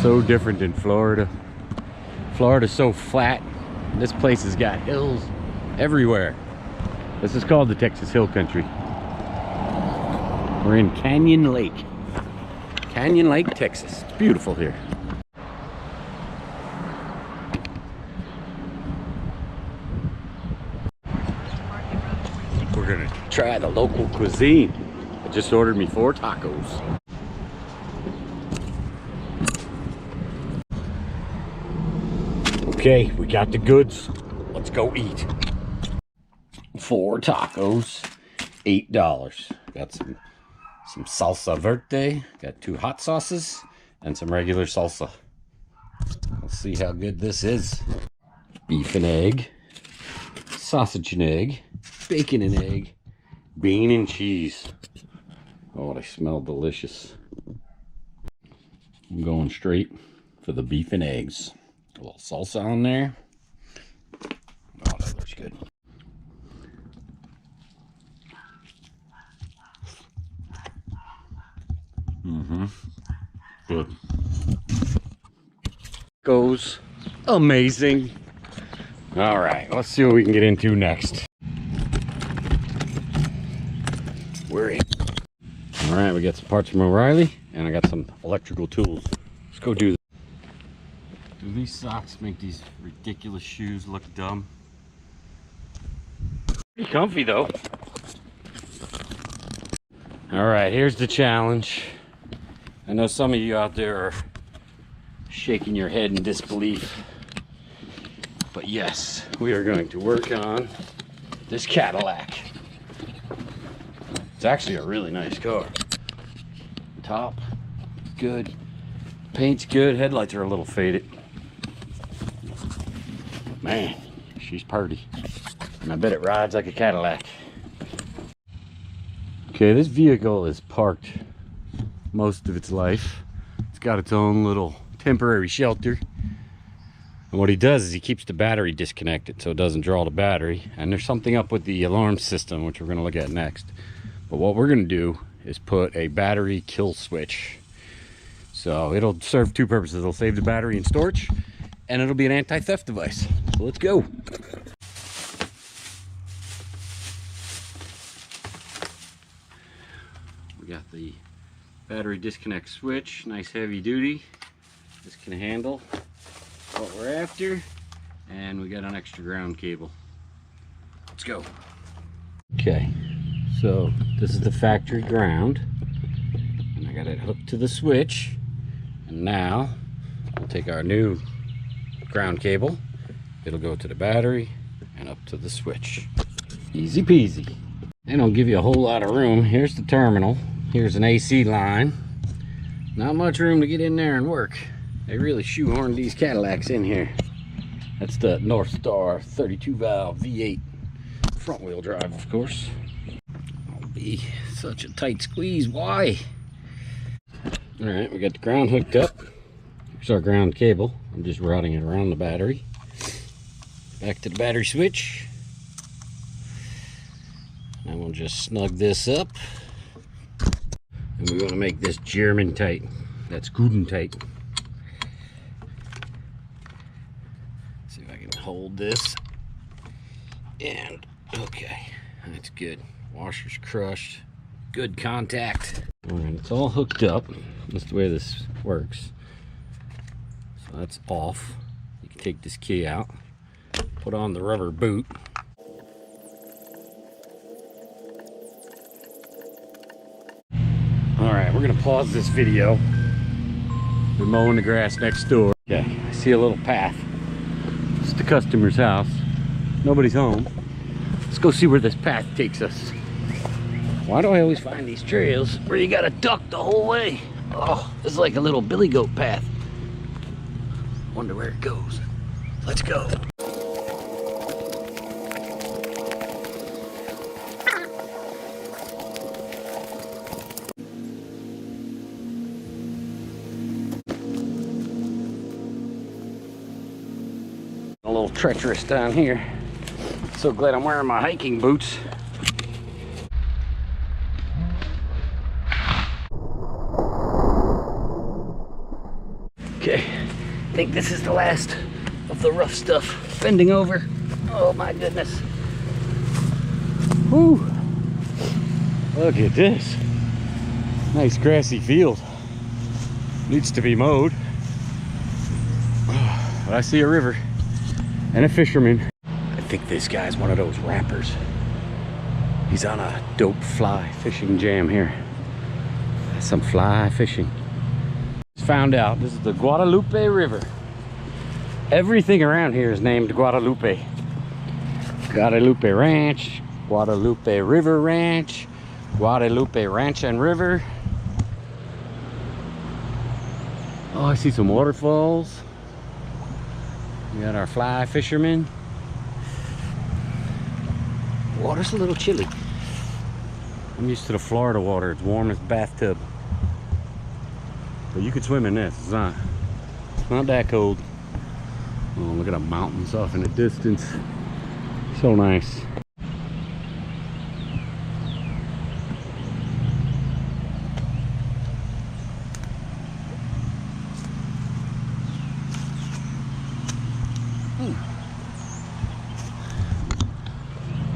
So different than Florida. Florida's so flat. This place has got hills everywhere. This is called the Texas Hill Country. We're in Canyon Lake. Canyon Lake, Texas. It's beautiful here. We're gonna try the local cuisine. I just ordered me 4 tacos. Okay, we got the goods. Let's go eat. 4 tacos, $8. Got some salsa verde, got 2 hot sauces, and some regular salsa. Let's see how good this is. Beef and egg, sausage and egg, bacon and egg, bean and cheese. Oh, they smell delicious. I'm going straight for the beef and eggs. A little salsa on there. Oh, that looks good. Good. Goes amazing. All right, let's see what we can get into next. We're in. All right, we got some parts from O'Reilly, and I got some electrical tools. Let's go do this. Do these socks make these ridiculous shoes look dumb? Pretty comfy though. All right, here's the challenge. I know some of you out there are shaking your head in disbelief, but yes, we are going to work on this Cadillac. It's actually a really nice car. Top, good. Paint's good. Headlights are a little faded. Man, she's pretty. And I bet it rides like a Cadillac. Okay, this vehicle is parked most of its life. It's got its own little temporary shelter. And what he does is he keeps the battery disconnected so it doesn't draw the battery. And there's something up with the alarm system, which we're going to look at next. But what we're going to do is put a battery kill switch. So it'll serve 2 purposes. It'll save the battery in storage, and it'll be an anti-theft device. So let's go. We got the battery disconnect switch, nice heavy duty. This can handle what we're after, and we got an extra ground cable. Let's go. Okay, so this is the factory ground, and I got it hooked to the switch. And now we'll take our new ground cable. It'll go to the battery and up to the switch. Easy peasy. They don't give you a whole lot of room. Here's the terminal. Here's an AC line. Not much room to get in there and work. They really shoehorned these Cadillacs in here. That's the North Star 32 valve V8 front wheel drive, of course. It'll be such a tight squeeze. Why? All right, we got the ground hooked up. Here's our ground cable. I'm just routing it around the battery. Back to the battery switch. And we'll just snug this up. And we want to make this German tight. That's good and tight. See if I can hold this. And okay, that's good. Washer's crushed. Good contact. All right, it's all hooked up. That's the way this works. So that's off. You can take this key out, put on the rubber boot. All right, we're gonna pause this video. We're mowing the grass next door. Okay, I see a little path. It's the customer's house. Nobody's home. Let's go see where this path takes us. Why do I always find these trails where you gotta duck the whole way? Oh, this is like a little billy goat path. Wonder where it goes. Let's go. A little treacherous down here. So glad I'm wearing my hiking boots. Okay, I think this is the last of the rough stuff. Bending over. Oh my goodness. Whew. Look at this. Nice grassy field. Needs to be mowed. But I see a river and a fisherman. I think this guy's one of those rappers. He's on a dope fly fishing jam here. Some fly fishing. Found out this is the Guadalupe River. Everything around here is named Guadalupe. Guadalupe Ranch, Guadalupe River Ranch, Guadalupe Ranch and River. Oh, I see some waterfalls. We got our fly fishermen. Water's a little chilly. I'm used to the Florida water. It's warm as bathtub. But you could swim in this. It's not that cold. Oh, look at the mountains off in the distance. So nice.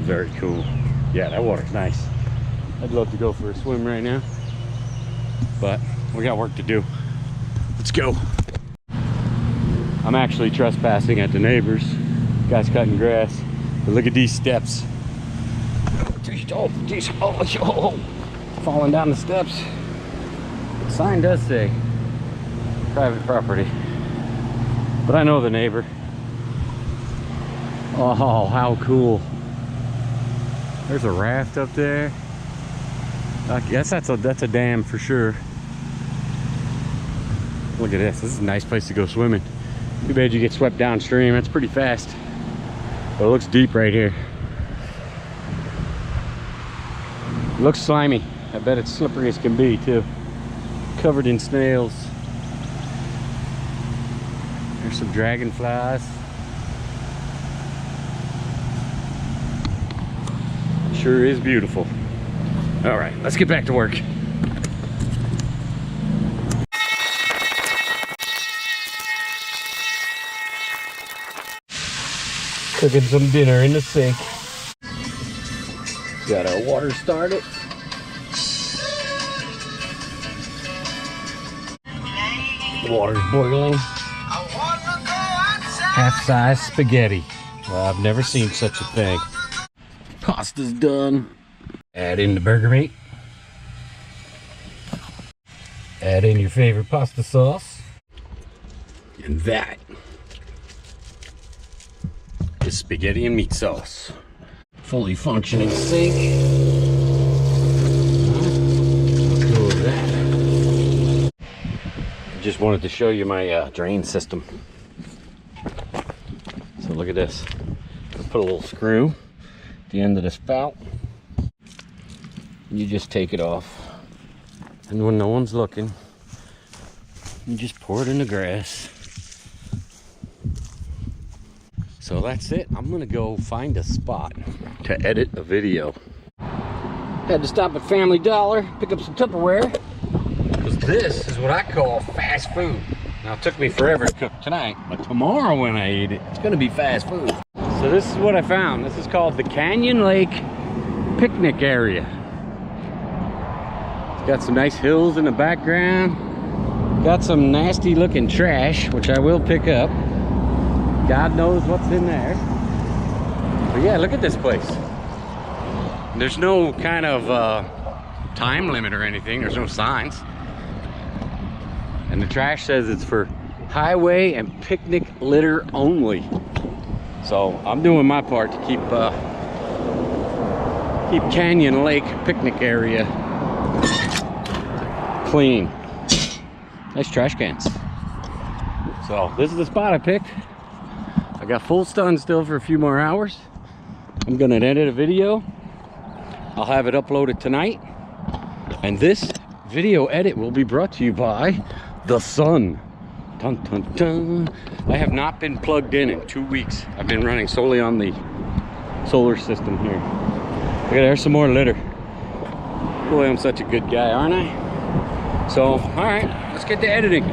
Very cool. Yeah, that water's nice. I'd love to go for a swim right now, but we got work to do. Let's go. I'm actually trespassing at the neighbors. Guy's cutting grass. But look at these steps. Oh, falling down the steps. The sign does say private property, but I know the neighbor. Oh, how cool. There's a raft up there. I guess that's a dam for sure. Look at this. This is a nice place to go swimming. Too bad you get swept downstream. That's pretty fast. But it looks deep right here. It looks slimy. I bet it's slippery as can be too. Covered in snails. There's some dragonflies. Sure is beautiful. All right, let's get back to work. Cooking some dinner in the sink. Got our water started. The water's boiling. Half-size spaghetti. Well, I've never seen such a thing. Pasta's done. Add in the burger meat. Add in your favorite pasta sauce. And that is spaghetti and meat sauce. Fully functioning sink. Go with that. Just wanted to show you my drain system. So look at this. Put a little screw at the end of the spout. You just take it off, and when no one's looking, you just pour it in the grass. So that's it. I'm gonna go find a spot to edit a video. Had to stop at Family Dollar, pick up some Tupperware, because this is what I call fast food. Now it took me forever to cook tonight, but tomorrow when I eat it, it's gonna be fast food. So this is what I found. This is called the Canyon Lake Picnic Area. It's got some nice hills in the background. Got some nasty looking trash, which I will pick up. God knows what's in there. But yeah, look at this place. There's no kind of time limit or anything. There's no signs. And the trash says it's for highway and picnic litter only. So I'm doing my part to keep Canyon Lake Picnic Area clean. Nice trash cans. So this is the spot I picked. I got full stun still for a few more hours. I'm gonna edit a video. I'll have it uploaded tonight. And this video edit will be brought to you by the sun. Dun, dun, dun. I have not been plugged in 2 weeks. I've been running solely on the solar system here. Look at, there's some more litter. Boy, I'm such a good guy, aren't I? So, all right, let's get to editing.